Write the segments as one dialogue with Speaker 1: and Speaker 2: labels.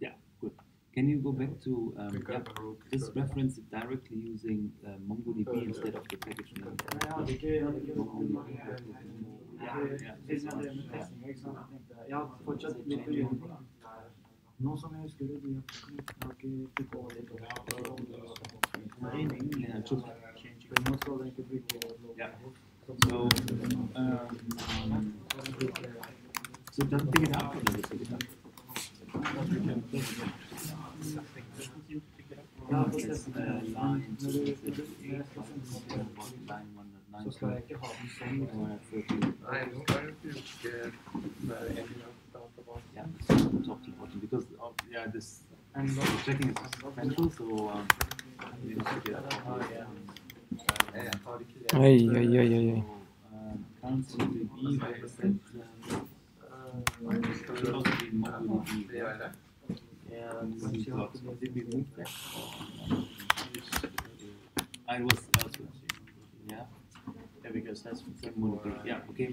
Speaker 1: Yeah, good. Can you go back to just reference it directly using MongoDB instead of the package name? So just pick it up and then pick it up. Because this checking is essential, so we have to get I was elsewhere. Yeah, because that's okay,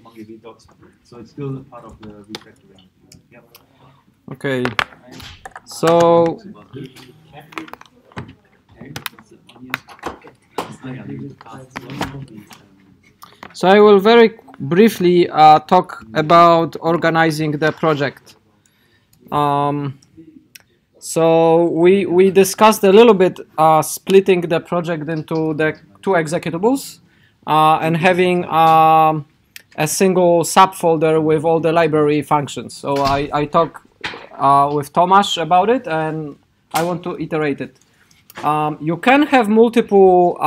Speaker 1: MongoDB docs. So it's still a part of the refactoring. Yep.
Speaker 2: Okay. So I will very briefly talk about organizing the project. So we discussed a little bit splitting the project into the two executables and having a single subfolder with all the library functions. So I talked with Tomasz about it, and I want to iterate it. You can have multiple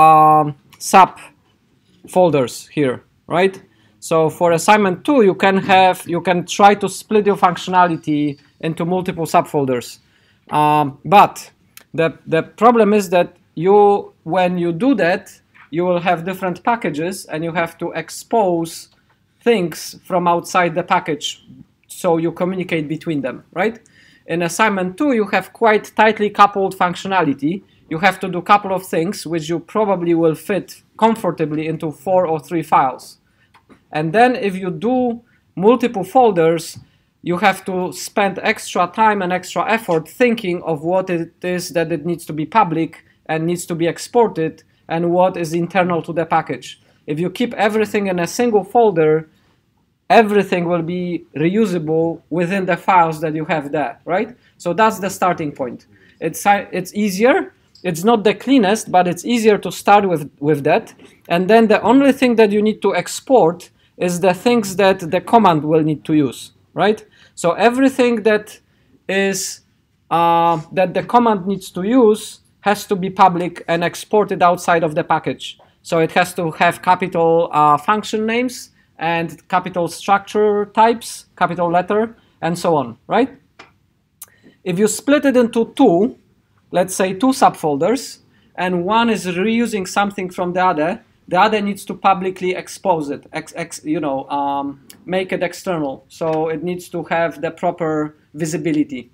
Speaker 2: subfolders here, right? So for assignment 2, you can try to split your functionality into multiple subfolders. But the problem is that when you do that, you will have different packages, and you have to expose things from outside the package so you communicate between them, right? In assignment 2, you have quite tightly coupled functionality. You have to do a couple of things which you probably will fit comfortably into 4 or 3 files. And then if you do multiple folders, you have to spend extra time and extra effort thinking of what it is that it needs to be public and needs to be exported and what is internal to the package. If you keep everything in a single folder, everything will be reusable within the files that you have there, right? So that's the starting point. It's easier. It's not the cleanest, but it's easier to start with that. And then the only thing that you need to export is the things that the command will need to use, right? So everything that is that the command needs to use has to be public and exported outside of the package. So it has to have capital function names and capital structure types, capital letter, and so on, right? If you split it into 2, let's say 2 subfolders, and one is reusing something from the other needs to publicly expose it, make it external. So it needs to have the proper visibility.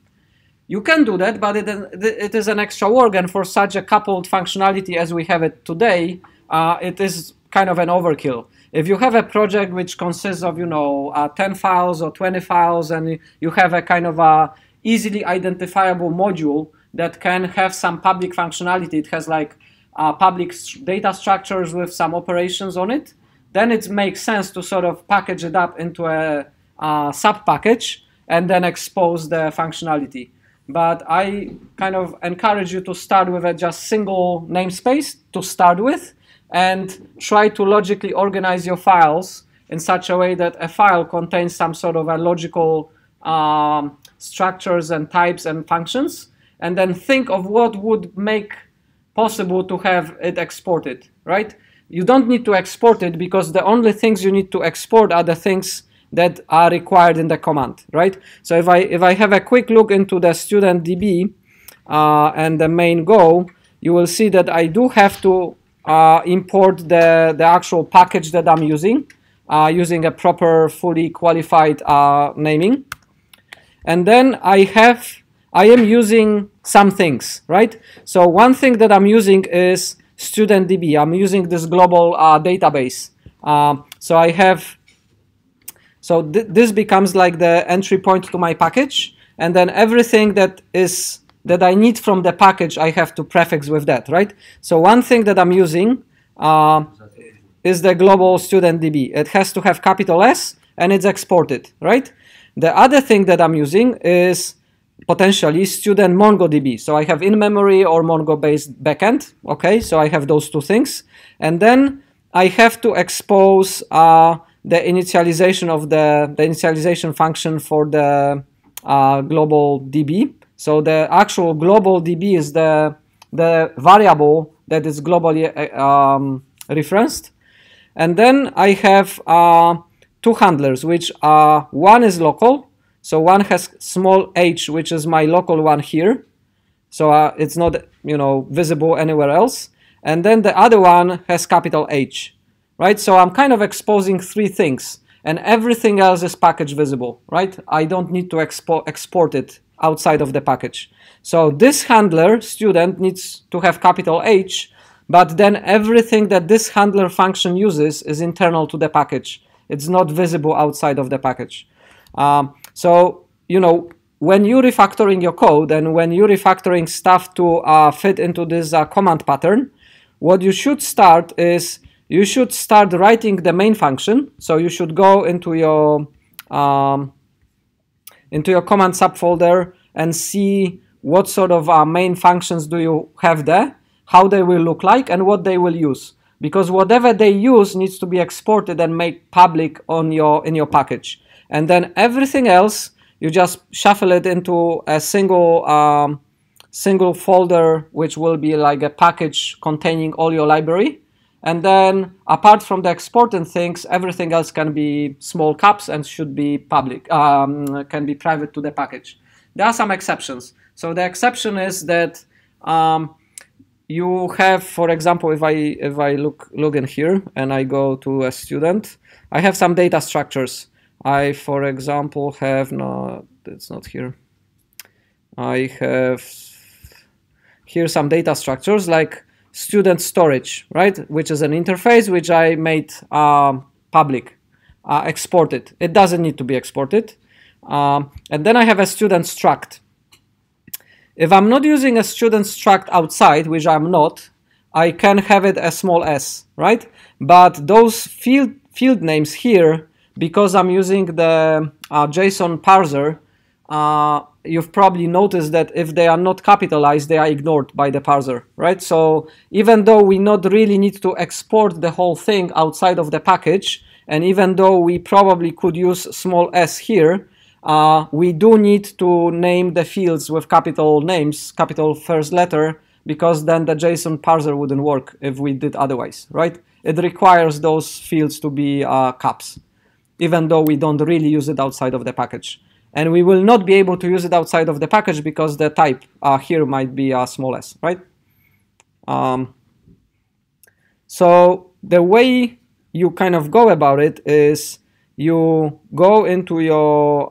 Speaker 2: You can do that, but it is an extra work, and for such a coupled functionality as we have it today, it is kind of an overkill. If you have a project which consists of 10 files or 20 files, and you have a kind of a easily identifiable module that can have some public functionality, it has like public data structures with some operations on it, then it makes sense to sort of package it up into a sub-package and then expose the functionality. But I kind of encourage you to start with a just single namespace to start with, and try to logically organize your files in such a way that a file contains some sort of a logical structures and types and functions, and then think of what would make possible to have it exported, right? You don't need to export it because the only things you need to export are the things that are required in the command, right? So if I have a quick look into the student DB and the main Go, you will see that I do have to import the actual package that I'm using a proper fully qualified naming. And then I am using some things, right? So one thing that I'm using is StudentDB. I'm using this global database. So I So this becomes like the entry point to my package, and then everything that I need from the package I have to prefix with that, right? So one thing that I'm using is the global student DB. It has to have capital S and it's exported, right? The other thing that I'm using is potentially student MongoDB. So I have in-memory or Mongo-based backend. Okay, so I have those two things, and then I have to expose the initialization of the initialization function for the global DB. So the actual global DB is the variable that is globally referenced, and then I have two handlers, which one is local. So one has small h, which is my local one here. So it's not, visible anywhere else. And then the other one has capital H, right? So I'm kind of exposing three things, and everything else is package visible, right? I don't need to export it outside of the package. So this handler student needs to have capital H, but then everything that this handler function uses is internal to the package. It's not visible outside of the package. So, when you're refactoring your code and when you're refactoring stuff to fit into this command pattern, what you should start is you should start writing the main function. So you should go into your command subfolder and see what sort of main functions do you have there, how they will look like, and what they will use. Because whatever they use needs to be exported and made public in your package. And then everything else, you just shuffle it into a single folder, which will be like a package containing all your library. And then apart from the exporting things, everything else can be small caps and should be public, can be private to the package. There are some exceptions. So the exception is that you have, for example, if I log in here and I go to a student, I have some data structures. I, for example, have, no, it's not here. I have here some data structures like student storage, right? Which is an interface which I made public, exported. It doesn't need to be exported. And then I have a student struct. If I'm not using a student struct outside, which I'm not, I can have it as small s, right? But those field names here, because I'm using the JSON parser, you've probably noticed that if they are not capitalized, they are ignored by the parser, right? So even though we not really need to export the whole thing outside of the package, and even though we probably could use small s here, we do need to name the fields with capital names, capital first letter, because then the JSON parser wouldn't work if we did otherwise, right? It requires those fields to be caps, even though we don't really use it outside of the package. And we will not be able to use it outside of the package because the type here might be small s, right? So the way you kind of go about it is you go into your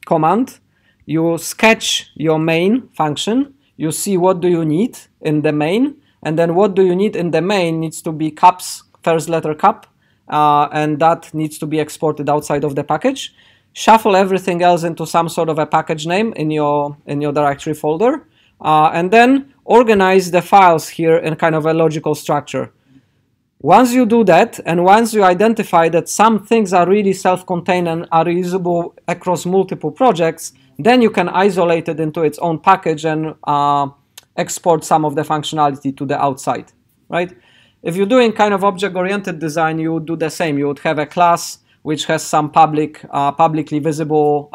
Speaker 2: command, you sketch your main function, you see what do you need in the main, and then what do you need in the main needs to be caps, first letter cap, and that needs to be exported outside of the package. Shuffle everything else into some sort of a package name in your directory folder, and then organize the files here in kind of a logical structure. Once you do that, and once you identify that some things are really self-contained and are reusable across multiple projects, then you can isolate it into its own package and export some of the functionality to the outside, right? If you're doing kind of object-oriented design, you would do the same. You would have a class which has some publicly visible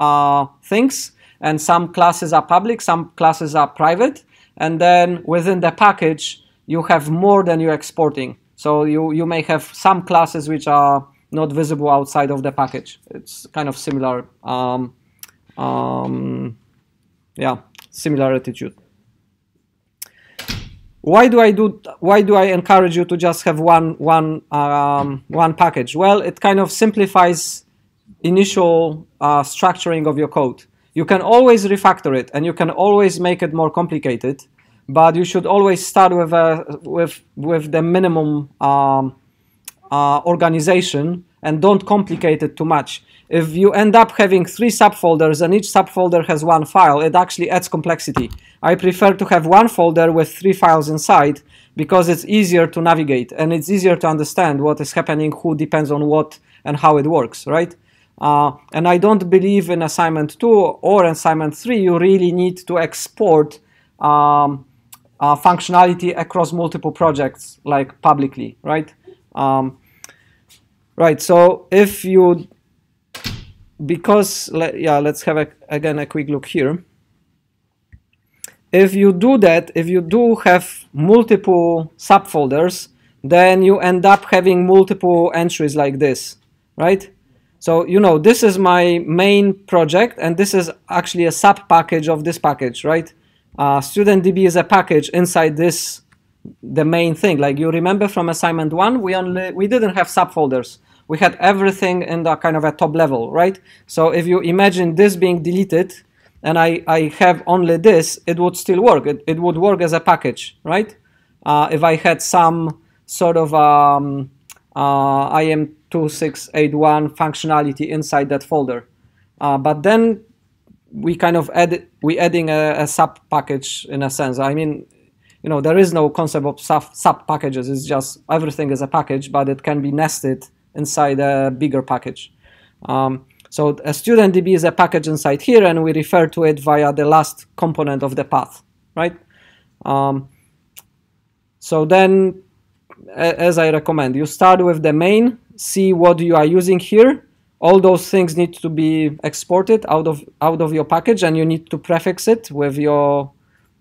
Speaker 2: things, and some classes are public, some classes are private, and then within the package, you have more than you're exporting. So you may have some classes which are not visible outside of the package. It's kind of similar, similar attitude. Why do I encourage you to just have one package? Well, it kind of simplifies initial structuring of your code. You can always refactor it, and you can always make it more complicated, but you should always start with the minimum organization, and don't complicate it too much. If you end up having 3 subfolders and each subfolder has 1 file, it actually adds complexity. I prefer to have 1 folder with 3 files inside because it's easier to navigate and it's easier to understand what is happening, who depends on what, and how it works, right? And I don't believe in assignment 2 or assignment 3 you really need to export functionality across multiple projects, like publicly, right? Right, so if you, let's have again a quick look here. If you do that, if you do have multiple subfolders, then you end up having multiple entries like this, right? So, you know, this is my main project, and this is actually a sub package of this package, right? StudentDB is a package inside this, the main thing. Like you remember from assignment 1, we didn't have subfolders. We had everything in the kind of a top level, right? So if you imagine this being deleted, and I have only this, it would still work. It would work as a package, right? If I had some sort of IM4681 functionality inside that folder. But then we kind of adding a sub package in a sense. I mean, you know, there is no concept of sub packages. It's just everything is a package, but it can be nested inside a bigger package. So a StudentDB is a package inside here, and we refer to it via the last component of the path, right? So then, as I recommend, you start with the main, see what you are using here. All those things need to be exported out of your package, and you need to prefix it with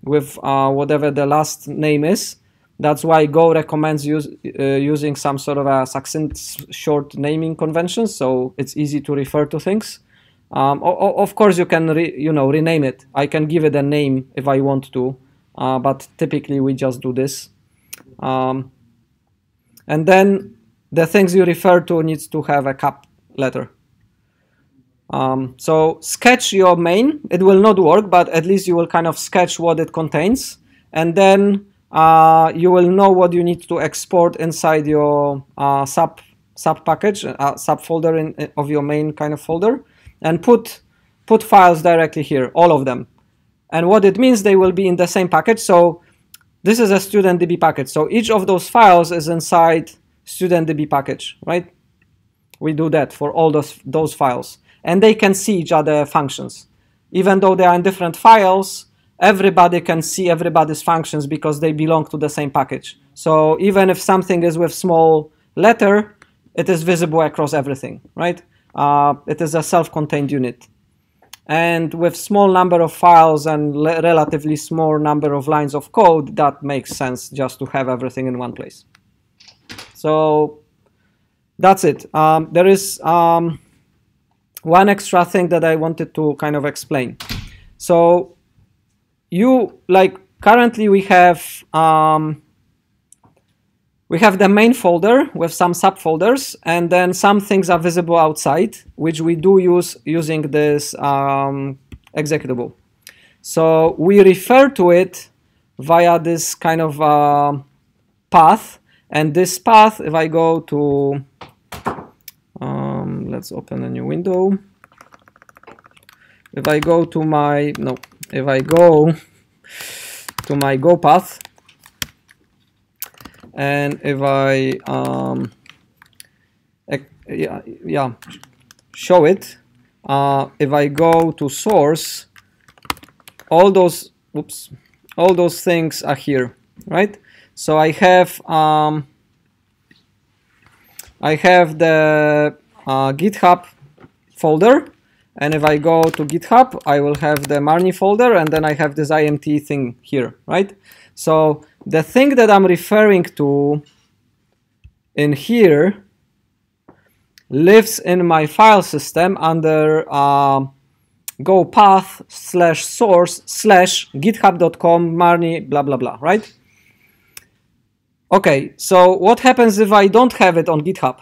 Speaker 2: whatever the last name is. That's why Go recommends using some sort of a succinct short naming convention, so it's easy to refer to things. Of course, you can rename it. I can give it a name if I want to, but typically we just do this. And then the things you refer to needs to have a cap letter. So sketch your main. It will not work, but at least you will kind of sketch what it contains, and then you will know what you need to export inside your sub package, subfolder of your main kind of folder, and put files directly here, all of them. And what it means, they will be in the same package. So this is a StudentDB package. So each of those files is inside StudentDB package, right? We do that for all those files, and they can see each other functions, even though they are in different files. Everybody can see everybody's functions because they belong to the same package. So even if something is with small letter, it is visible across everything, right? It is a self-contained unit. And with small number of files and relatively small number of lines of code, that makes sense just to have everything in one place. So that's it. There is one extra thing that I wanted to kind of explain. So currently we have the main folder with some subfolders, and then some things are visible outside, which we do use using this executable. So we refer to it via this kind of path, and this path, if I go to let's open a new window. If I go to my Go path, and if I show it, if I go to source, all those things are here, right? So I have the GitHub folder, and if I go to GitHub, I will have the Marnie folder, and then I have this IMT thing here, right? So the thing that I'm referring to in here lives in my file system under go path /source /github.com Marnie blah blah blah, right? Okay, so what happens if I don't have it on GitHub?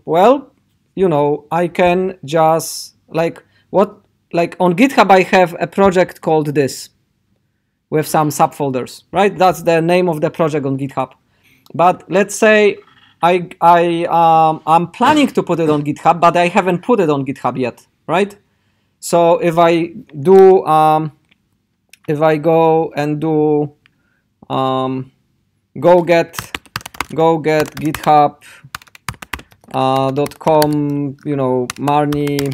Speaker 2: Well, you know, I can just on GitHub I have a project called this with some subfolders, right? That's the name of the project on GitHub. But let's say I'm planning to put it on GitHub, but I haven't put it on GitHub yet, right? So if I do, if I go and do go get github.com, you know, Marnie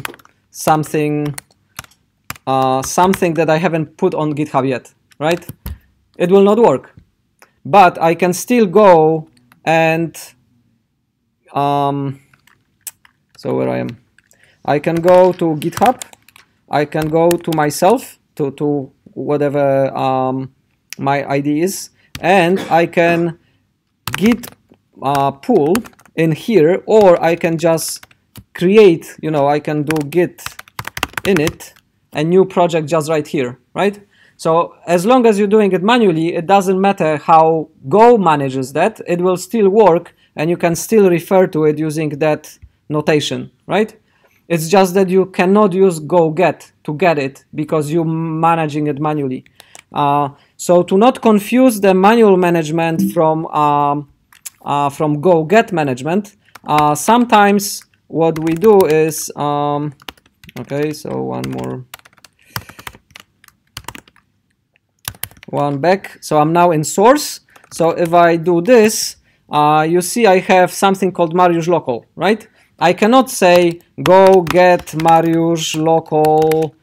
Speaker 2: something something that I haven't put on GitHub yet, right? It will not work, but I can still go and so where I am, I can go to GitHub, I can go to myself, to whatever my ID is, and I can git pull in here, or I can just create, you know, I can do git init, a new project just right here, right? So as long as you're doing it manually, it doesn't matter how Go manages that, it will still work, and you can still refer to it using that notation, right? It's just that you cannot use go get to get it because you're managing it manually. So to not confuse the manual management from go get management, sometimes what we do is okay, so one back. So I'm now in source. So if I do this, you see I have something called Mariusz local, right? I cannot say go get Mariusz local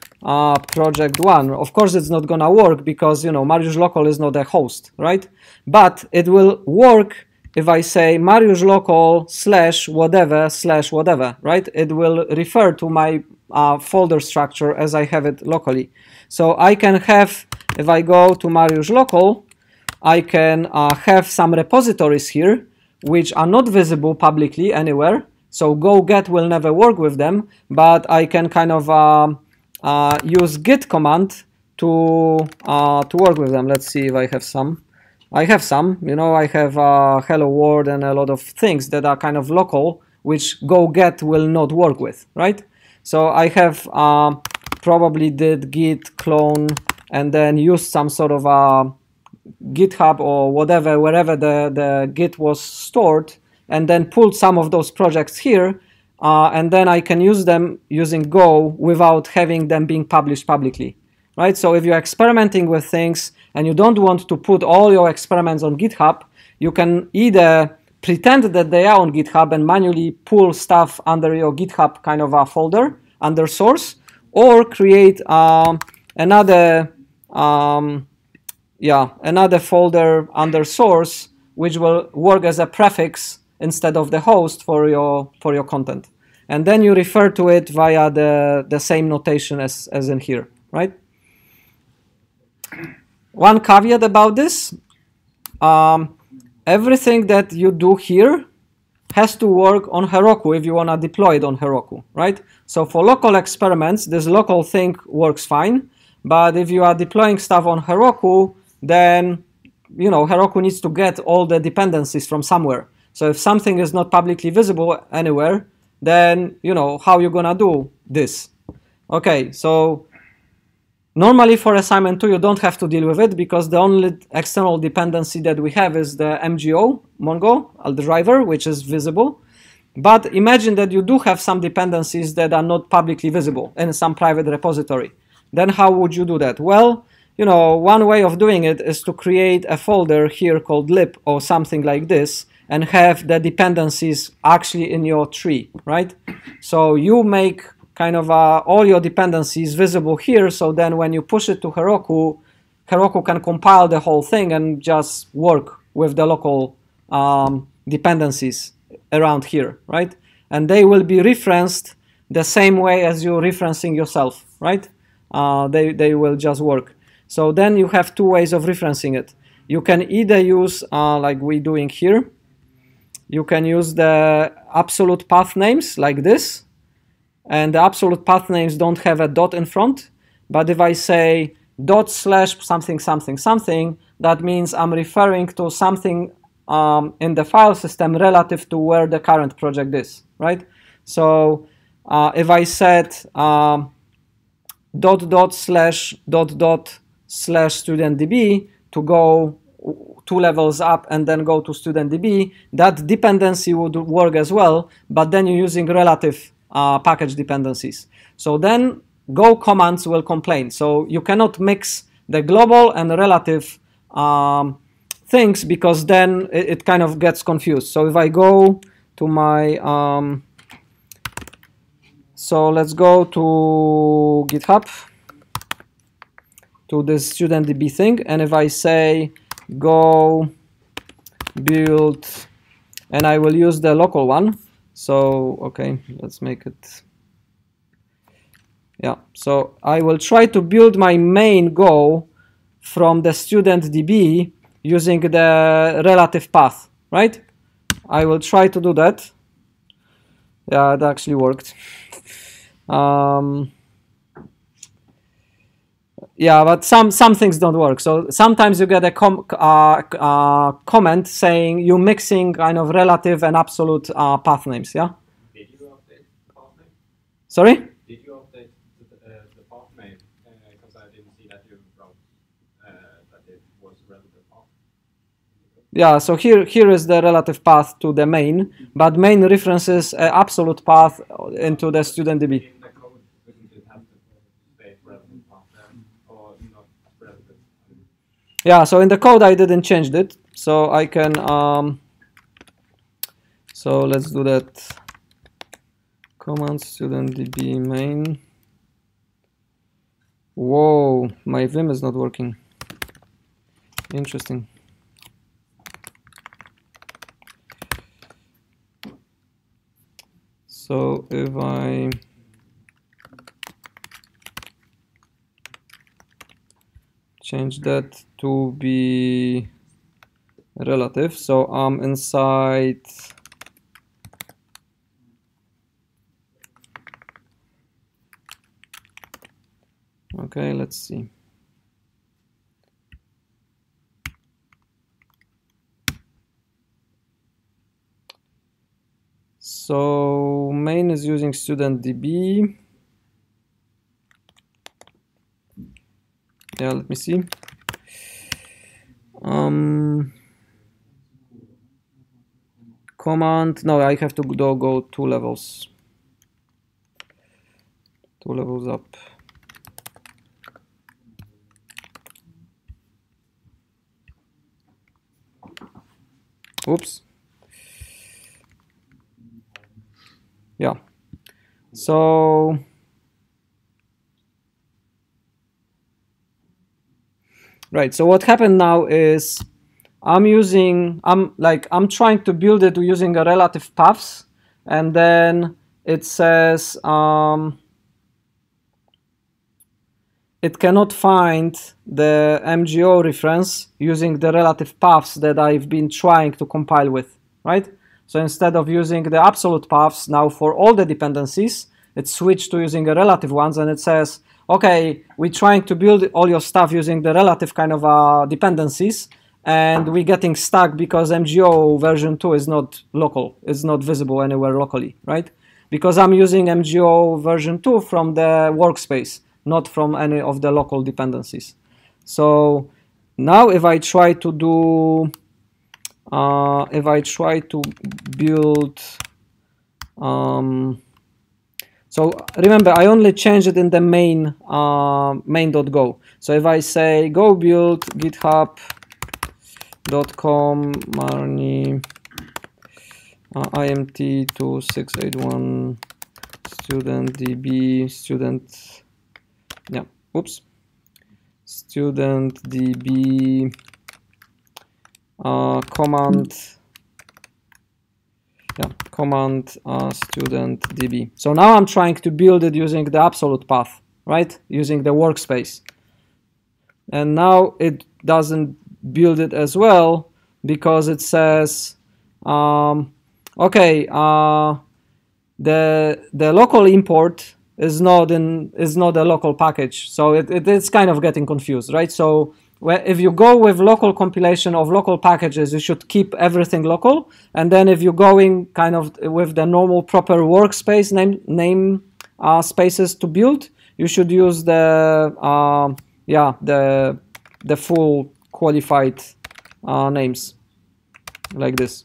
Speaker 2: project 1. Of course, it's not gonna work because, you know, Mariusz local is not a host, right? But it will work if I say Mariusz local /whatever, right? It will refer to my folder structure as I have it locally. So I can have, if I go to Mariusz local, I can have some repositories here which are not visible publicly anywhere. So go get will never work with them, but I can kind of use git command to work with them. Let's see if I have some. I have some, you know, I have hello world and a lot of things that are kind of local, which go get will not work with, right? So I have probably did git clone and then used some sort of GitHub or whatever, wherever the git was stored, and then pulled some of those projects here, and then I can use them using Go without having them being published publicly, right? So if you're experimenting with things and you don't want to put all your experiments on GitHub, you can either pretend that they are on GitHub and manually pull stuff under your GitHub kind of a folder under source, or create another folder under source, which will work as a prefix instead of the host for your content, and then you refer to it via the same notation as in here, right? One caveat about this: everything that you do here has to work on Heroku if you want to deploy it on Heroku, right? So for local experiments, this local thing works fine, but if you are deploying stuff on Heroku, then, you know, Heroku needs to get all the dependencies from somewhere. So if something is not publicly visible anywhere, then, you know, how you're gonna do this? Okay, so normally for assignment 2, you don't have to deal with it because the only external dependency that we have is the MGO, Mongo, the driver, which is visible. But imagine that you do have some dependencies that are not publicly visible in some private repository. Then how would you do that? Well, you know, one way of doing it is to create a folder here called lib or something like this, and have the dependencies actually in your tree, right? So you make kind of all your dependencies visible here, so then when you push it to Heroku, Heroku can compile the whole thing and just work with the local dependencies around here, right? And they will be referenced the same way as you're referencing yourself, right? They will just work. So then you have two ways of referencing it. You can either use, like we're doing here, you can use the absolute path names like this, and the absolute path names don't have a dot in front, but if I say dot slash something something something, that means I'm referring to something in the file system relative to where the current project is, right? So if I set dot slash studentdb to go 2 levels up and then go to studentdb, that dependency would work as well, but then you're using relative package dependencies. So then Go commands will complain. So you cannot mix the global and relative things, because then it kind of gets confused. So if I go to my so let's go to GitHub, to this studentdb thing, and if I say go build, and I will use the local one. So okay, let's make it, yeah. So I will try to build my main Go from the studentdb using the relative path, right? I will try to do that. Yeah, it actually worked. Yeah, but some things don't work. So sometimes you get a comment saying you're mixing kind of relative and absolute path names. Yeah.
Speaker 3: Did you update the path name?
Speaker 2: Sorry?
Speaker 3: Did you update the path name? Because I didn't see that you wrote that it was relative path.
Speaker 2: Yeah. So here is the relative path to the main, but main references absolute path into the studentdb. Yeah, so in the code I didn't change it, so I can so let's do that. Command studentdb main. Whoa, my Vim is not working. Interesting. So if I change that to be relative, so I'm inside okay, let's see. So main is using studentdb. Yeah, let me see. Command, no, I have to go 2 levels. 2 levels up. Oops. Yeah. So right, so what happened now is I'm trying to build it using a relative paths, and then it says it cannot find the MGO reference using the relative paths that I've been trying to compile with, right? So instead of using the absolute paths now for all the dependencies, it switched to using the relative ones, and it says, okay, we're trying to build all your stuff using the relative kind of dependencies, and we're getting stuck because MGO version 2 is not local, it's not visible anywhere locally, right? Because I'm using MGO version 2 from the workspace, not from any of the local dependencies. So now if I try to do, build, so remember, I only changed it in the main main.go. So if I say go build github.com marni IMT4681 studentdb student, yeah, oops, studentdb command, yeah, command studentdb. So now I'm trying to build it using the absolute path, right? Using the workspace. And now it doesn't build it as well because it says, okay, the local import is not a local package. So it's kind of getting confused, right? So if you go with local compilation of local packages, you should keep everything local. And then if you're going kind of with the normal proper workspace name spaces to build, you should use the full qualified names, like this.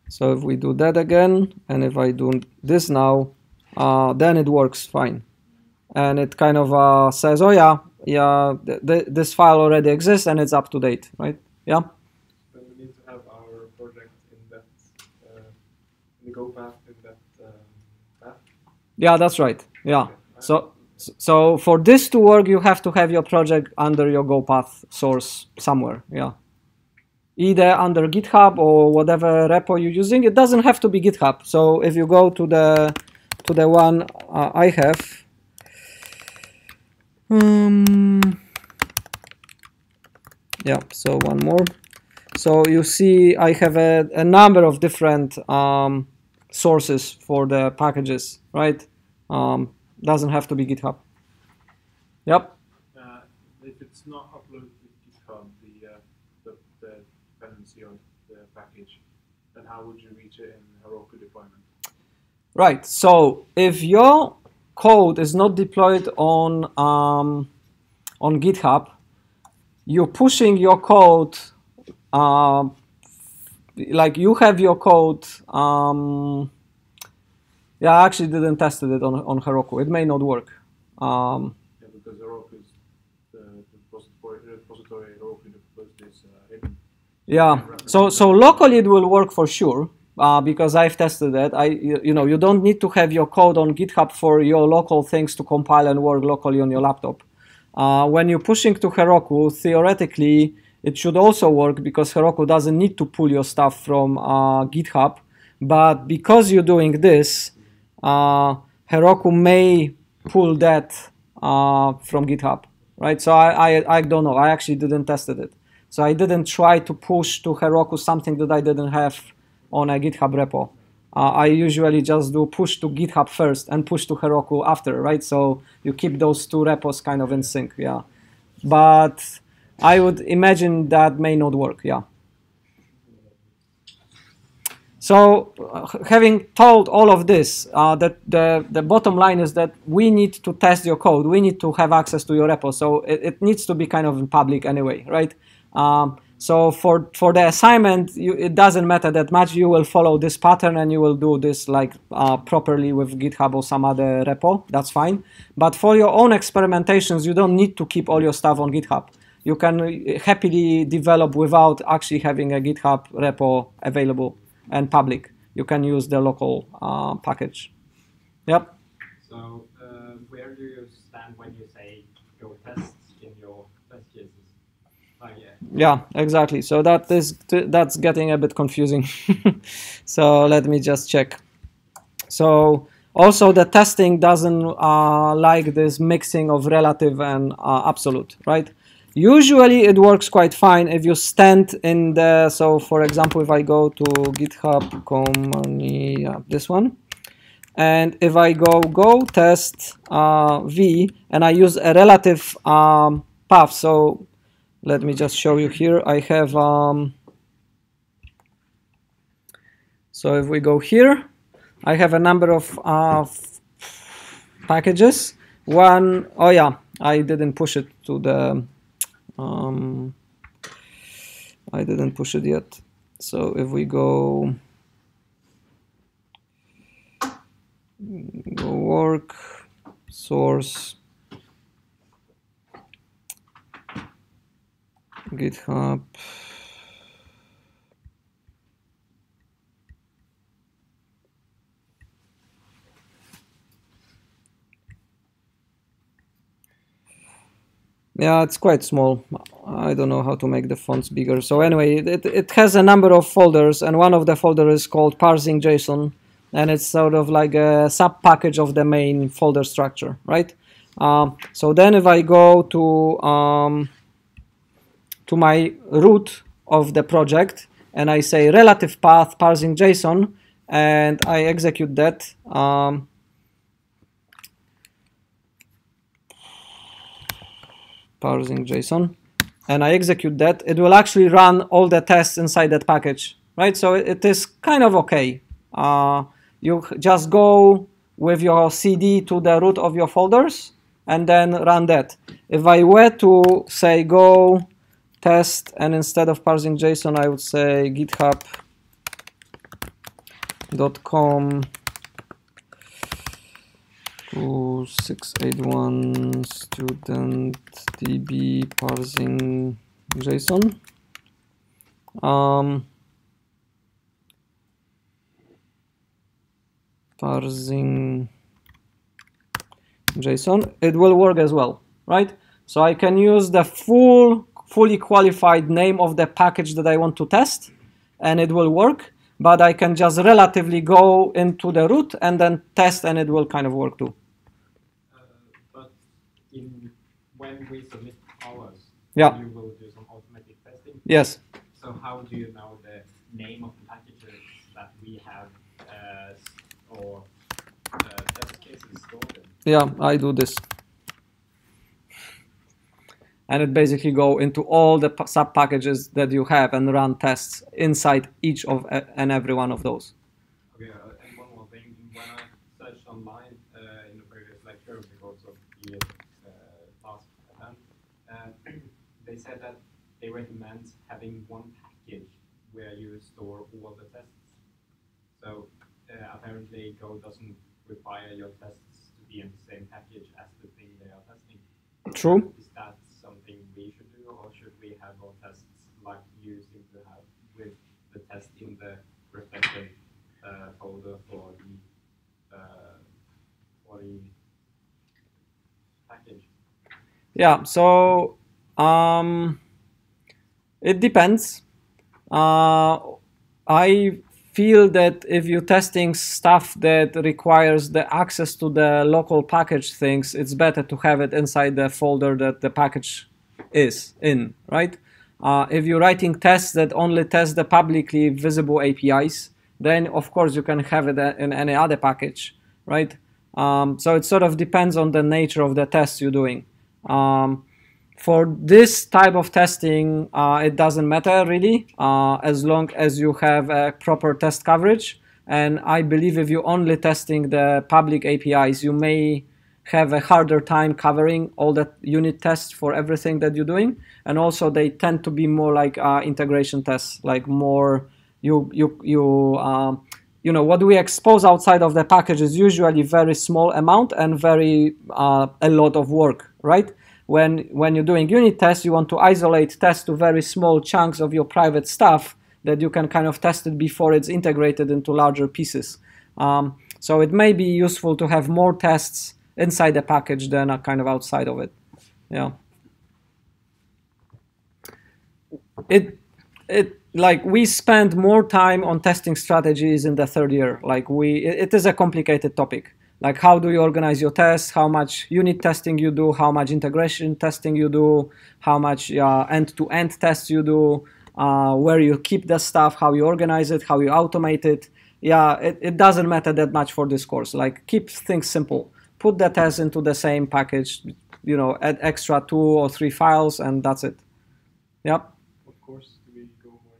Speaker 2: So if we do that again, and if I do this now, then it works fine. And it kind of says, oh yeah, this file already exists and it's up to date, right? Yeah?
Speaker 3: Then we need to have our project in that, in the Go path, in that path?
Speaker 2: Yeah, that's right. Yeah. Okay. So for this to work, you have to have your project under your Go path source somewhere. Yeah. Either under GitHub or whatever repo you're using. It doesn't have to be GitHub. So if you go to the one I have, yeah, so one more. So you see I have a number of different sources for the packages, right? Doesn't have to be GitHub. Yep.
Speaker 1: If it's not uploaded to GitHub, the dependency of the package, then how would you reach it in Heroku deployment?
Speaker 2: Right. So if your code is not deployed on GitHub, you're pushing your code. Like you have your code. Yeah, I actually didn't test it on Heroku. It may not work.
Speaker 1: Yeah, because Heroku is the repository Heroku is hidden.
Speaker 2: Yeah. So locally it will work for sure. Because I've tested that. You don't need to have your code on GitHub for your local things to compile and work locally on your laptop. When you're pushing to Heroku, theoretically, it should also work because Heroku doesn't need to pull your stuff from GitHub. But because you're doing this, Heroku may pull that from GitHub, right? So I don't know. I actually didn't test it. So I didn't try to push to Heroku something that I didn't have on a GitHub repo. I usually just do push to GitHub first and push to Heroku after, right? So you keep those two repos kind of in sync, yeah. But I would imagine that may not work, yeah. So having told all of this, that the bottom line is that we need to test your code. We need to have access to your repo. So it needs to be kind of in public anyway, right? So for the assignment, it doesn't matter that much. You will follow this pattern and you will do this like properly with GitHub or some other repo. That's fine. But for your own experimentations, you don't need to keep all your stuff on GitHub. You can happily develop without actually having a GitHub repo available and public. You can use the local package. Yep.
Speaker 3: So where do you stand when you say go tests in your test cases?
Speaker 2: Yeah, exactly. So that's getting a bit confusing. So let me just check. So also the testing doesn't like this mixing of relative and absolute, right? Usually it works quite fine if you stand in the, so for example, if I go to GitHub Company, yeah, this one, and if I go test v and I use a relative path, so let me just show you here. I have, so if we go here, I have a number of packages. One, oh yeah, I didn't push it to the, I didn't push it yet. So if we go work, source, GitHub, yeah, it's quite small. I don't know how to make the fonts bigger. So anyway, it has a number of folders, and one of the folders is called parsing JSON, and it's sort of like a sub package of the main folder structure, right? So then if I go to my root of the project and I say relative path parsing JSON and I execute that, parsing JSON, and I execute that, it will actually run all the tests inside that package, right? So it is kind of okay. You just go with your CD to the root of your folders and then run that. If I were to say go test, and instead of parsing JSON, I would say github.com 2681 student db parsing JSON. Parsing JSON, it will work as well, right? So I can use the fully qualified name of the package that I want to test, and it will work, but I can just relatively go into the root and then test, and it will kind of work too.
Speaker 3: But when we submit ours,
Speaker 2: yeah,
Speaker 3: you will do some automatic testing?
Speaker 2: Yes.
Speaker 3: So how do you know the name of the packages that we have or test cases stored in?
Speaker 2: Yeah, I do this. And it basically go into all the sub packages that you have and run tests inside each of and every one of those.
Speaker 3: Okay, and one more thing. When I searched online in the previous lecture because of the last event, they said that they recommend having one package where you store all the tests. So apparently Go doesn't require your tests to be in the same package as the thing they are testing.
Speaker 2: True.
Speaker 3: Is that something we should do, or should we have our tests like you seem to have with the test in the respective folder for the package?
Speaker 2: Yeah, so it depends. I feel that if you're testing stuff that requires the access to the local package things, it's better to have it inside the folder that the package is in, right? If you're writing tests that only test the publicly visible APIs, then of course you can have it in any other package, right? So it sort of depends on the nature of the test you're doing. For this type of testing, it doesn't matter really, as long as you have a proper test coverage. And I believe if you're only testing the public APIs, you may have a harder time covering all the unit tests for everything that you're doing. And also they tend to be more like integration tests, like more you know, what we expose outside of the package is usually very small amount and very a lot of work, right? When you're doing unit tests, you want to isolate tests to very small chunks of your private stuff that you can kind of test it before it's integrated into larger pieces. So it may be useful to have more tests inside the package than kind of outside of it. Yeah. Like we spend more time on testing strategies in the third year. Like it is a complicated topic. Like how do you organize your tests, how much unit testing you do, how much integration testing you do, how much end-to-end tests you do, where you keep the stuff, how you organize it, how you automate it. Yeah, it doesn't matter that much for this course. Like keep things simple. Put the tests into the same package, you know, add extra 2 or 3 files, and that's it. Yep.
Speaker 4: What course do we go more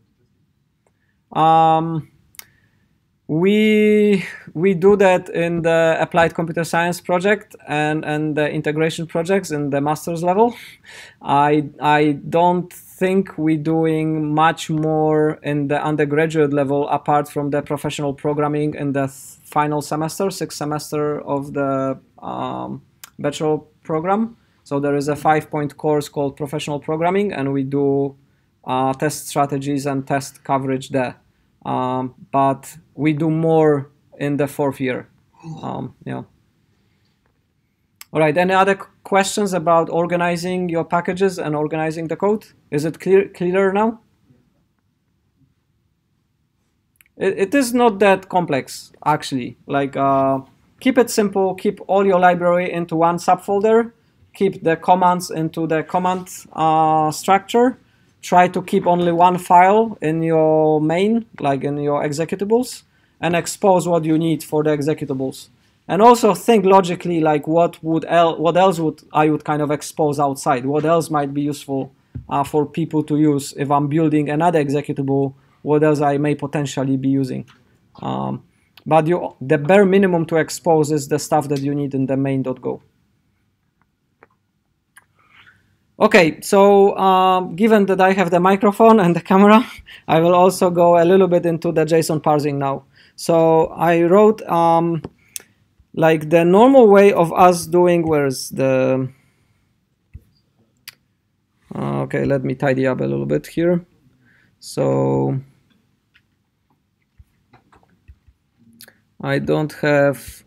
Speaker 4: into testing?
Speaker 2: We do that in the applied computer science project and the integration projects in the master's level. I don't think we're doing much more in the undergraduate level apart from the professional programming in the final semester, 6th semester of the bachelor program. So there is a 5-point course called professional programming, and we do test strategies and test coverage there. But we do more in the 4th year. Yeah. All right. Any other questions about organizing your packages and organizing the code? Is it clearer now? It is not that complex, actually. Like, keep it simple. Keep all your library into one subfolder. Keep the commands into the command structure. Try to keep only one file in your main, like in your executables, and expose what you need for the executables. And also think logically, like what else would I kind of expose outside? What else might be useful for people to use if I'm building another executable? What else I may potentially be using? But the bare minimum to expose is the stuff that you need in the main.go. Okay, so given that I have the microphone and the camera, I will also go a little bit into the JSON parsing now. So I wrote like the normal way of us doing, where's the... okay, let me tidy up a little bit here. So I don't have...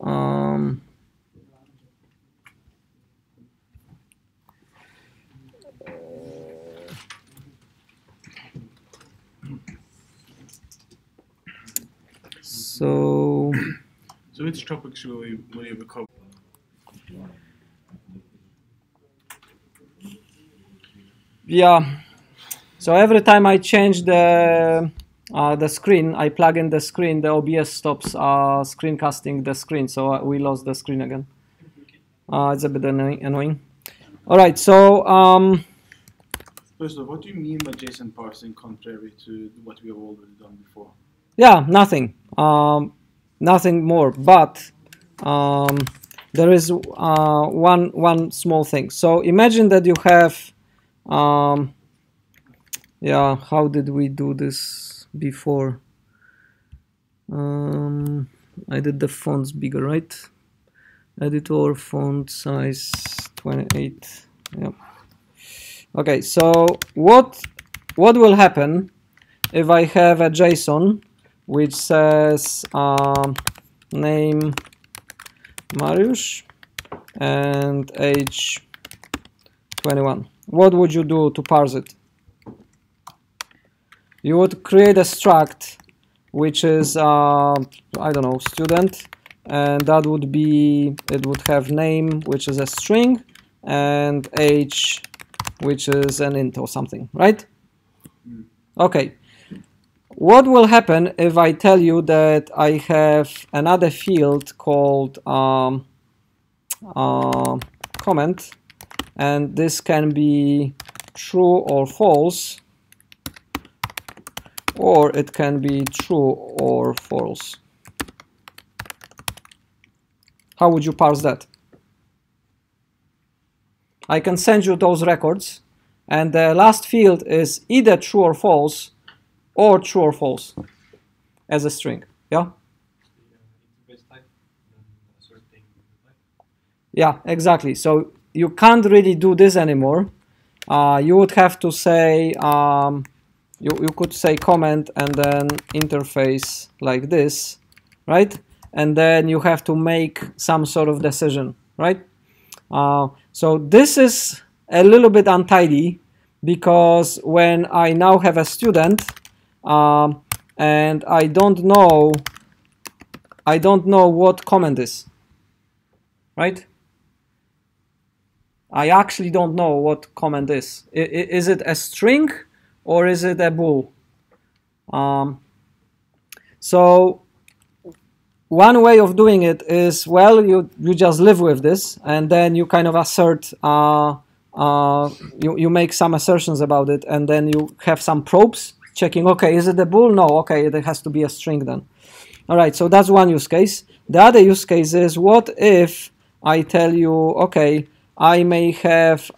Speaker 2: So
Speaker 5: which topics will you cover?
Speaker 2: yeah, so every time I change the screen, I plug in the screen, the OBS stops screencasting the screen, so we lost the screen again. It's a bit annoying. All right, so
Speaker 5: First of all, what do you mean by JSON parsing contrary to what we have already done before?
Speaker 2: yeah, nothing. Nothing more, but there is one small thing. So imagine that you have, yeah, how did we do this before? I did the fonts bigger, right? Editor font size 28. Yeah. Okay, so what will happen if I have a JSON which says name Mariusz and age 21? What would you do to parse it? You would create a struct which is I don't know, student, and that would be, it would have name, which is a string, and age, which is an int or something, right? Okay. What will happen if I tell you that I have another field called comment, and this can be true or false, or it can be true or false? How would you parse that? I can send you those records, and the last field is either true or false, or true or false as a string. Yeah? Yeah, exactly. So you can't really do this anymore. You would have to say, you could say comment and then interface like this, right? And then you have to make some sort of decision, right? So this is a little bit untidy, because when I now have a student and I don't know what comment is, right? I actually don't know what comment is. Is it a string or is it a bool? So one way of doing it is, well, you just live with this, and then you kind of assert, you make some assertions about it, and then you have some probes checking, okay, is it a bool? No, okay, it has to be a string then. All right, so that's one use case. The other use case is, what if I tell you, okay, I may have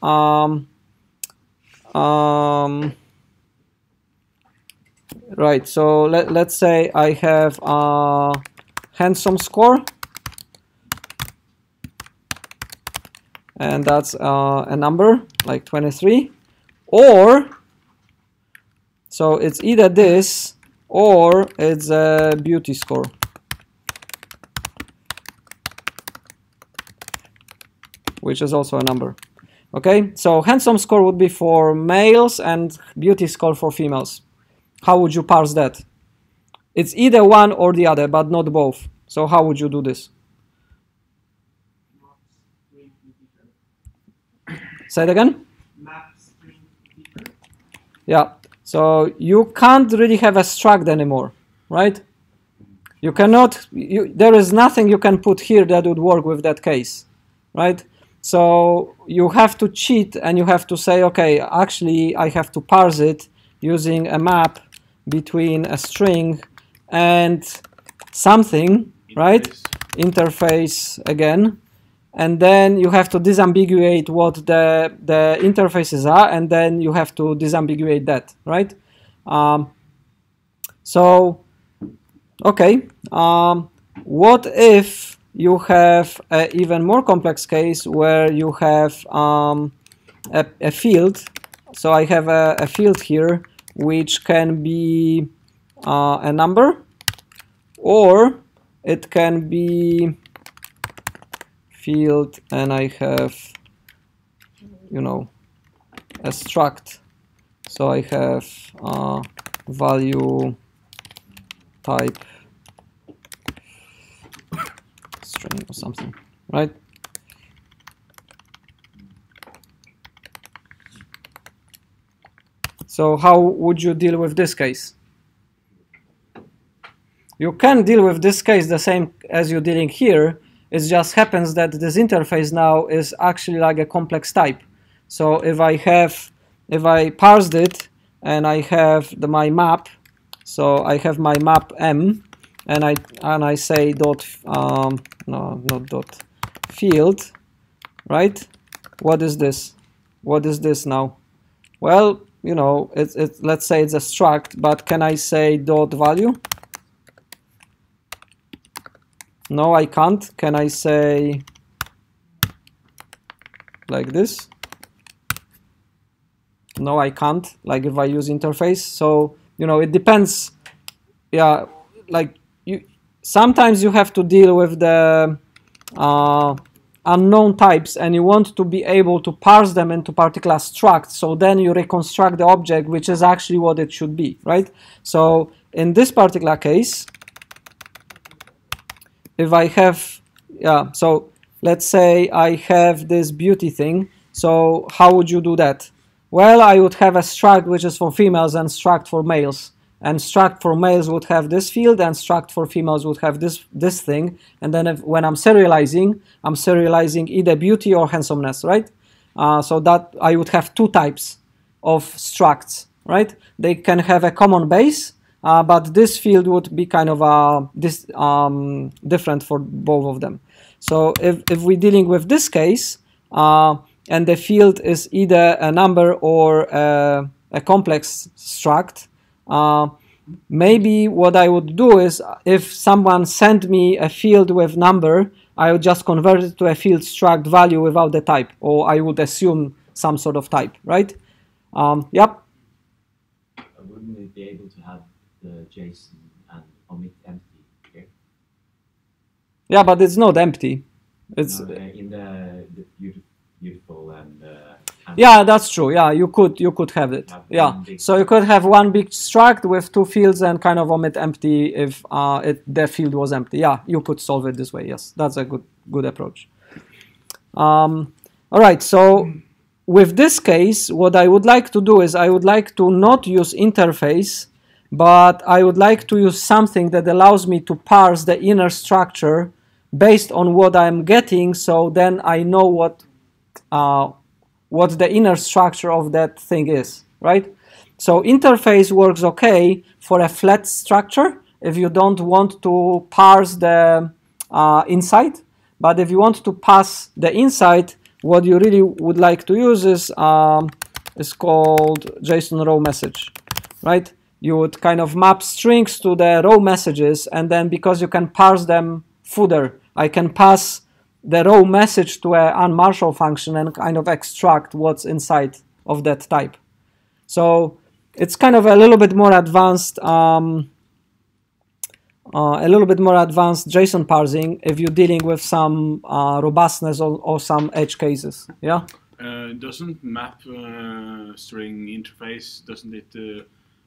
Speaker 2: right, so let's say I have handsome score, and that's a number like 23, or so it's either this or it's a beauty score. Which is also a number. Okay, so handsome score would be for males and beauty score for females. How would you parse that? It's either one or the other, but not both. So how would you do this? Say it again? Yeah, so you can't really have a struct anymore, right? You cannot, there is nothing you can put here that would work with that case, right? So you have to cheat, and you have to say, okay, actually I have to parse it using a map between a string and something, right? Interface again. and then you have to disambiguate what the interfaces are, and then you have to disambiguate that, right? So, okay, what if you have an even more complex case where you have a field? So I have a field here which can be a number, or it can be field, and I have, you know, a struct. So I have value type string or something, right? So how would you deal with this case? You can deal with this case the same as you're dealing here. It just happens that this interface now is actually like a complex type. So if I parsed it and I have my map, so I have my map M, and I say dot no, not dot field, right? What is this? What is this now? Well, you know, let's say it's a struct, but can I say dot value? No, I can't. Can I say like this? No, I can't. Like if I use interface. So, you know, it depends. Yeah, like sometimes you have to deal with the unknown types, and you want to be able to parse them into particular structs. So then you reconstruct the object, which is actually what it should be, right? So in this particular case, if I have, yeah, so let's say I have this beauty thing. So how would you do that? Well, I would have a struct which is for females and struct for males. And struct for males would have this field, and struct for females would have this thing. And then when I'm serializing either beauty or handsomeness, right? So that I would have two types of structs, right? They can have a common base, but this field would be kind of different for both of them. So if we're dealing with this case, and the field is either a number or a complex struct, maybe what I would do is, if someone sent me a field with number, I would just convert it to a field struct value without the type, or I would assume some sort of type, right? Yep.
Speaker 6: Wouldn't it be able to have the JSON and omit empty here?
Speaker 2: Yeah, but it's not empty. It's
Speaker 6: no, in the beautiful and
Speaker 2: yeah, that's true. Yeah, you could have it. Yeah, so you could have one big struct with two fields and kind of omit empty if the field was empty. Yeah, you could solve it this way. Yes, that's a good approach. All right, so with this case, what I would like to do is I would like to not use interface, but I would like to use something that allows me to parse the inner structure based on what I'm getting, so then I know what the inner structure of that thing is, right? So interface works okay for a flat structure if you don't want to parse the inside, but if you want to pass the inside, what you really would like to use is called JSON raw message, right? You would kind of map strings to the raw messages, and then because you can parse them further, I can pass the raw message to an unmarshal function and kind of extract what's inside of that type. So it's kind of a little bit more advanced, JSON parsing if you're dealing with some robustness or some edge cases. Yeah.
Speaker 5: Doesn't map string interface? Doesn't it?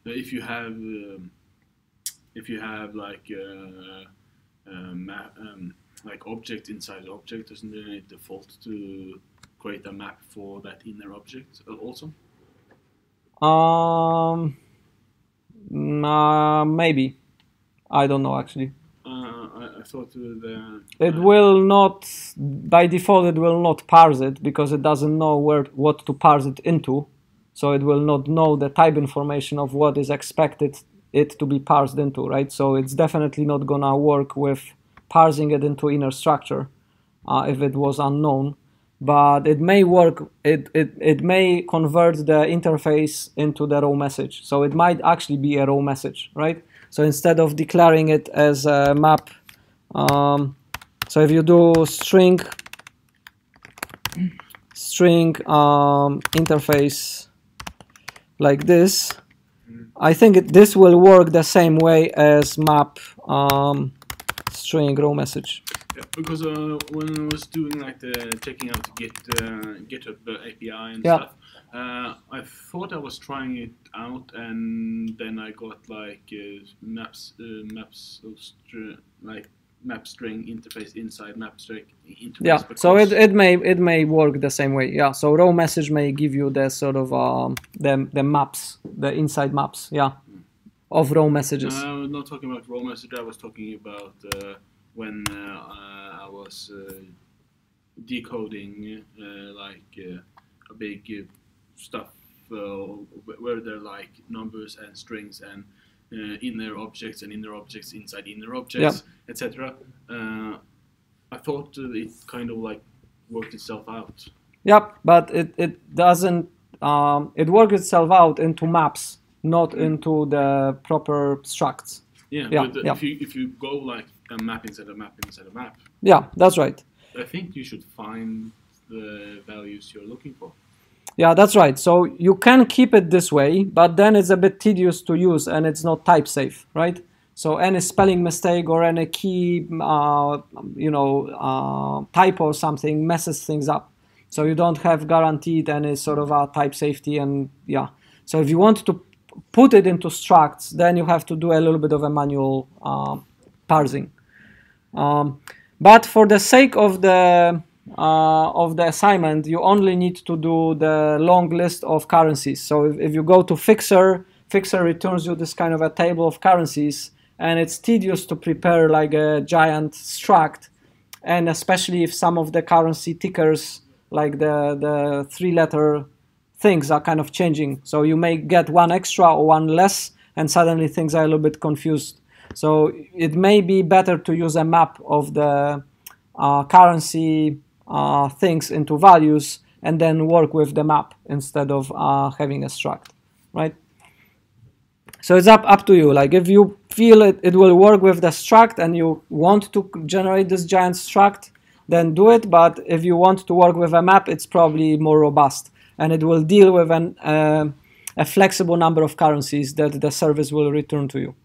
Speaker 5: If you have like object inside object, doesn't it default to create a map for that inner object also?
Speaker 2: Maybe. I don't know actually.
Speaker 5: I thought
Speaker 2: it will not, by default it will not parse it because it doesn't know what to parse it into. So it will not know the type information of what is expected it to be parsed into, right? So it's definitely not gonna work with parsing it into inner structure. if it was unknown, but it may work. It may convert the interface into the raw message, so it might actually be a raw message, right? So instead of declaring it as a map, so if you do string interface like this, I think this will work the same way as map string raw message.
Speaker 5: Yeah, because when I was doing like the checking out GitHub API and
Speaker 2: Yeah.
Speaker 5: stuff, I thought I was trying it out, and then I got like map string interface inside map string interface.
Speaker 2: Yeah, so it may work the same way. Yeah, so raw message may give you the sort of the maps, the inside maps, yeah, of raw messages.
Speaker 5: I was not talking about raw message. I was talking about when I was decoding a big stuff where there are like numbers and strings and inner objects and inner objects inside inner objects, etc. I thought it kind of like worked itself out.
Speaker 2: Yep, but it doesn't. It works itself out into maps, not into the proper structs.
Speaker 5: Yeah,
Speaker 2: Yeah,
Speaker 5: but
Speaker 2: yeah.
Speaker 5: if you go like a map inside a map inside a map,
Speaker 2: Yeah, that's right.
Speaker 5: I think you should find the values you're looking for.
Speaker 2: Yeah, that's right. So you can keep it this way, but then it's a bit tedious to use and it's not type safe, right? So any spelling mistake or any key, typo or something messes things up. So you don't have guaranteed any sort of type safety, and yeah. So if you want to put it into structs, then you have to do a little bit of a manual parsing. But for the sake of the assignment, you only need to do the long list of currencies. So if you go to Fixer returns you this kind of a table of currencies, and it's tedious to prepare like a giant struct, and especially if some of the currency tickers, like the three-letter things, are kind of changing. So you may get one extra or one less, and suddenly things are a little bit confused. So it may be better to use a map of the currency things into values and then work with the map instead of having a struct, right? So it's up to you. Like if you feel it will work with the struct and you want to generate this giant struct, then do it. But if you want to work with a map, it's probably more robust, and it will deal with a flexible number of currencies that the service will return to you.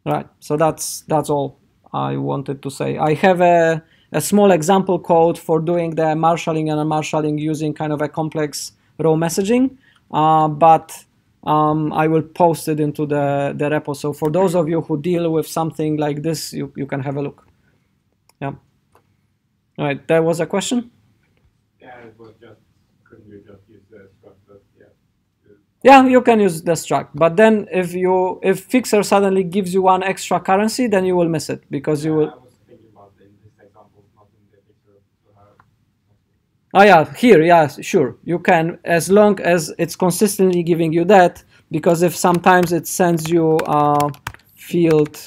Speaker 2: Right. So that's all I wanted to say. I have a small example code for doing the marshalling and unmarshalling using kind of a complex raw messaging, but I will post it into the repo. So for those of you who deal with something like this, you can have a look. Yeah. All right. There was a question?
Speaker 3: Yeah, it was just, couldn't you just use the structure?
Speaker 2: Yeah, you can use the struct, but then if Fixer suddenly gives you one extra currency, then you will miss it because you will.
Speaker 3: I was thinking about in this example, not in the Fixer.
Speaker 2: Oh yeah, here, yeah, sure, you can, as long as it's consistently giving you that, because if sometimes it sends you a field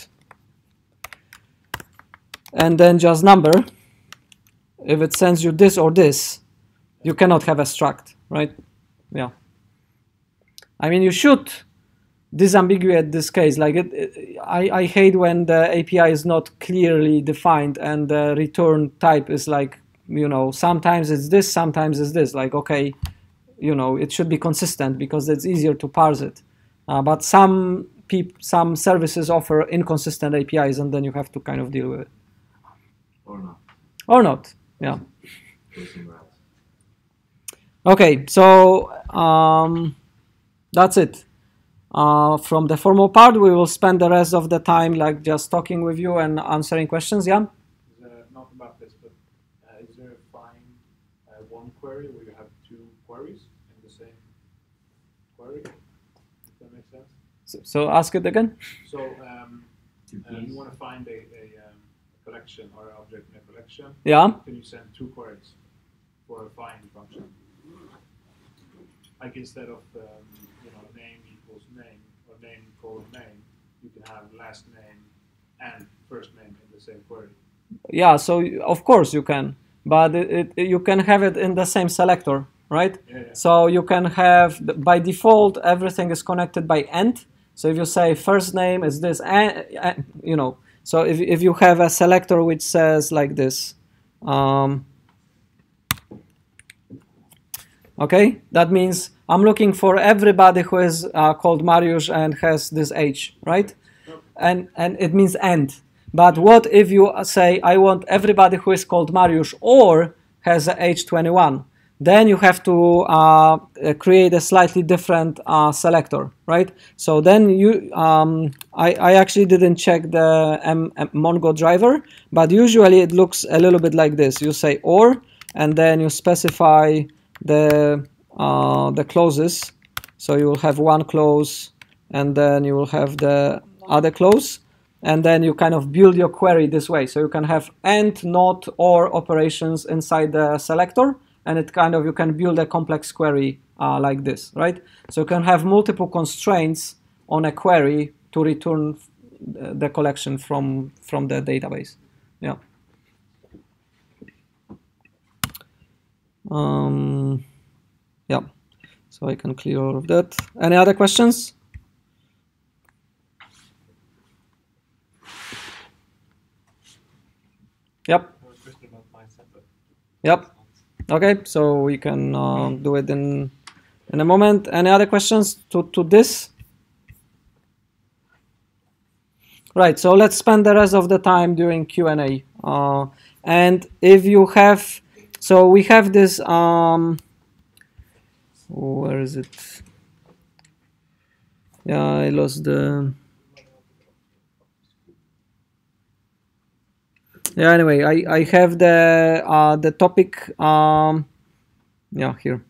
Speaker 2: and then just number, if it sends you this or this, you cannot have a struct, right? Yeah. I mean, you should disambiguate this case. Like I hate when the API is not clearly defined and the return type is like, sometimes it's this, sometimes it's this. Like, okay, it should be consistent because it's easier to parse it. But some services offer inconsistent APIs, and then you have to kind of deal with it.
Speaker 6: Or not.
Speaker 2: Or not, yeah. Okay, so that's it. From the formal part, we will spend the rest of the time like just talking with you and answering questions. Yeah?
Speaker 4: Not about this, but is there a find one query where you have two queries in the same query? If that makes sense.
Speaker 2: So ask it again.
Speaker 4: So you want to find a collection or an object in a collection.
Speaker 2: Yeah.
Speaker 4: Can you send two queries for a find function? Like instead of name equals name or name colon name, you can have last name and first name in the same query.
Speaker 2: Yeah, so of course you can, but you can have it in the same selector, right?
Speaker 4: Yeah.
Speaker 2: So you can have, by default, everything is connected by AND. So if you say first name is this, you know, so if you have a selector which says like this, okay, that means I'm looking for everybody who is called Mariusz and has this age, right? And it means AND. But what if you say, I want everybody who is called Mariusz or has age 21? Then you have to create a slightly different selector, right? So then you, I actually didn't check the Mongo driver, but usually it looks a little bit like this. You say or, and then you specify the clauses. So you will have one clause, and then you will have the other clause, and then you kind of build your query this way. So you can have AND, NOT, OR operations inside the selector, and it kind of, you can build a complex query like this, right? So you can have multiple constraints on a query to return the collection from the database. Yeah. Yeah. So I can clear all of that. Any other questions? Yep. Yep. Okay, so we can do it in a moment. Any other questions to this? Right, so let's spend the rest of the time doing Q&A. And if you have, so we have this, where is it? Yeah, I lost the... Yeah, anyway, I have the topic, yeah, here.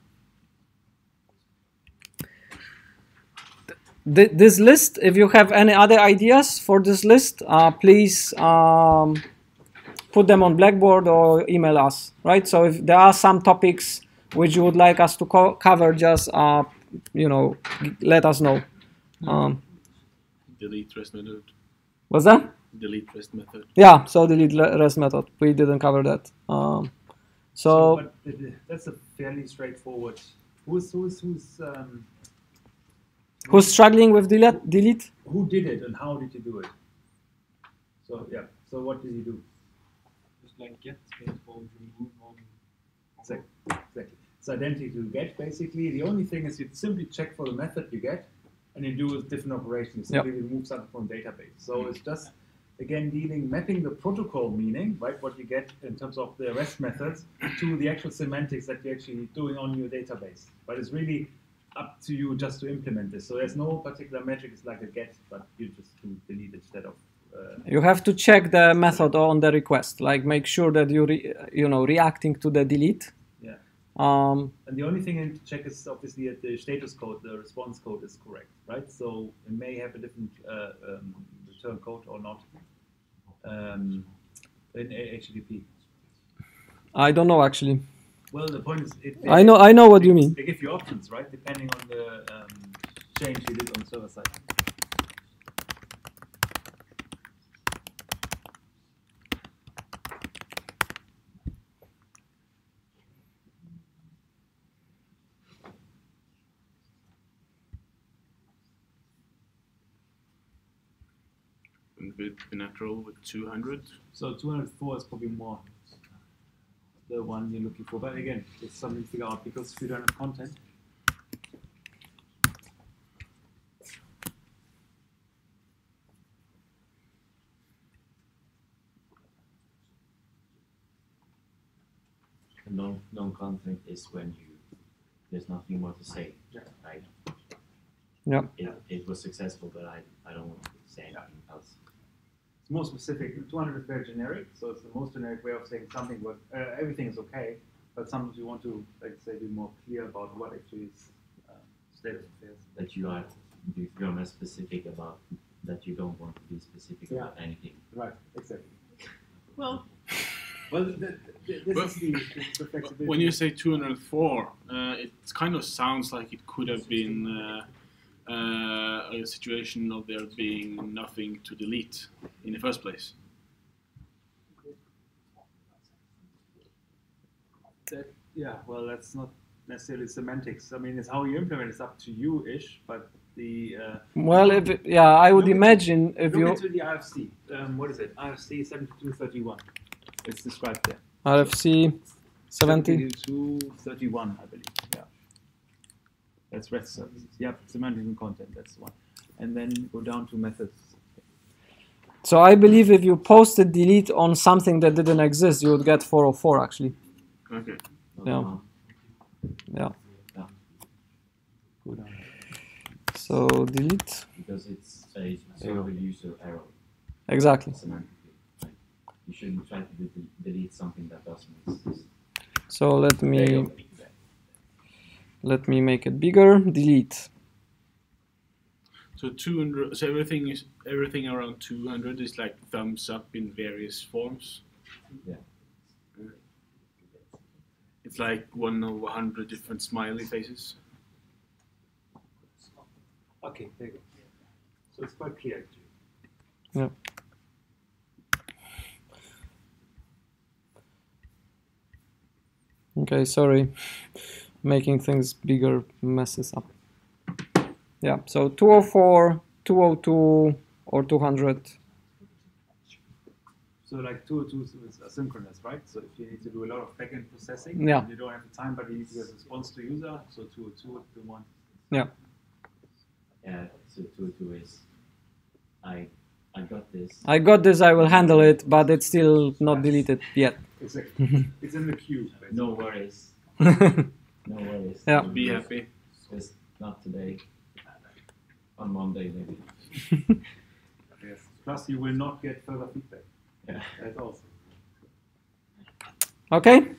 Speaker 2: This list, if you have any other ideas for this list, please put them on Blackboard or email us, right? So if there are some topics which you would like us to cover, just, you know, let us know.
Speaker 5: Delete rest method.
Speaker 2: What's that?
Speaker 5: Delete rest method.
Speaker 2: Yeah, so delete rest method. We didn't cover that.
Speaker 1: But that's a fairly straightforward. Who's
Speaker 2: struggling with delete?
Speaker 1: Who did it and how did you do it? So yeah. So what did you do?
Speaker 3: Just like get spacebar, remove on.
Speaker 1: Exactly. It's identity to get basically. The only thing is you simply check for the method you get, and you do a different operation. You simply remove something from database. So it's just again mapping the protocol meaning, right? What you get in terms of the REST methods to the actual semantics that you're actually doing on your database. But it's really up to you just to implement this. So there's no particular metric. It's like a get, but you just do delete instead of.
Speaker 2: You have to check the method on the request. Like make sure that you reacting to the delete.
Speaker 1: Yeah. And the only thing I need to check is obviously that the status code, the response code is correct, right? So it may have a different return code or not in HTTP.
Speaker 2: I don't know actually.
Speaker 1: Well, the point is,
Speaker 2: I know what you mean.
Speaker 1: They give you options, right, depending on the change you did on the server side.
Speaker 5: With natural with 200.
Speaker 1: So 204 is probably more the one you're looking for. But again, it's something to figure out because if you don't have content.
Speaker 6: Non-content is when there's nothing more to say, right?
Speaker 2: Yeah.
Speaker 6: It was successful, but I don't want to say anything else.
Speaker 1: It's more specific. 200 is very generic, so it's the most generic way of saying something. But everything is okay, but sometimes you want to, like, say, be more clear about what actually is state of affairs.
Speaker 6: That you're more specific about that you don't want to be specific about anything.
Speaker 1: Right. Exactly.
Speaker 3: Well,
Speaker 1: this is the flexibility.
Speaker 5: When you say 204, it kind of sounds like it could have been a situation of there being nothing to delete in the first place.
Speaker 1: Yeah, well, that's not necessarily semantics. I mean, it's how you implement it's up to you-ish, but the...
Speaker 2: Well, I would imagine if you...
Speaker 1: Look into the IFC. What is it? IFC 7231. It's described there.
Speaker 2: RFC
Speaker 1: 7231, I believe. Yeah. That's REST services. Yeah, semantic and content, that's the one. And then go down to methods.
Speaker 2: So I believe if you posted delete on something that didn't exist, you would get 404 actually.
Speaker 5: Okay.
Speaker 2: Yeah. Yeah.
Speaker 6: Yeah.
Speaker 1: Go down.
Speaker 2: So delete.
Speaker 6: Because it's a sort of a user error.
Speaker 2: Exactly.
Speaker 6: Semantically. Like, you shouldn't try to delete something that doesn't exist.
Speaker 2: So let me make it bigger. Delete.
Speaker 5: So 200. So everything around 200 is like thumbs up in various forms.
Speaker 6: Yeah.
Speaker 5: It's like 1 over 100 different smiley faces.
Speaker 1: Okay, there you go. So it's quite clear actually.
Speaker 2: Yeah. Okay, sorry. Making things bigger messes up. Yeah, so 204, 202, or 200.
Speaker 1: So like 202 is asynchronous, right? So if you need to do a lot of backend processing,
Speaker 2: Yeah.
Speaker 1: you don't have the time, but you need to get a response to user. So 202 would be one.
Speaker 2: Yeah.
Speaker 6: Yeah, so 202 is I got this.
Speaker 2: I got this, I will handle it, but it's still not deleted yet.
Speaker 1: Exactly. It's in the queue. Basically.
Speaker 6: No worries. No worries.
Speaker 2: Yeah.
Speaker 5: Be happy.
Speaker 6: Just not today. On Monday maybe.
Speaker 1: Yes. Plus you will not get further feedback.
Speaker 6: Yeah.
Speaker 1: That's also.
Speaker 2: Okay.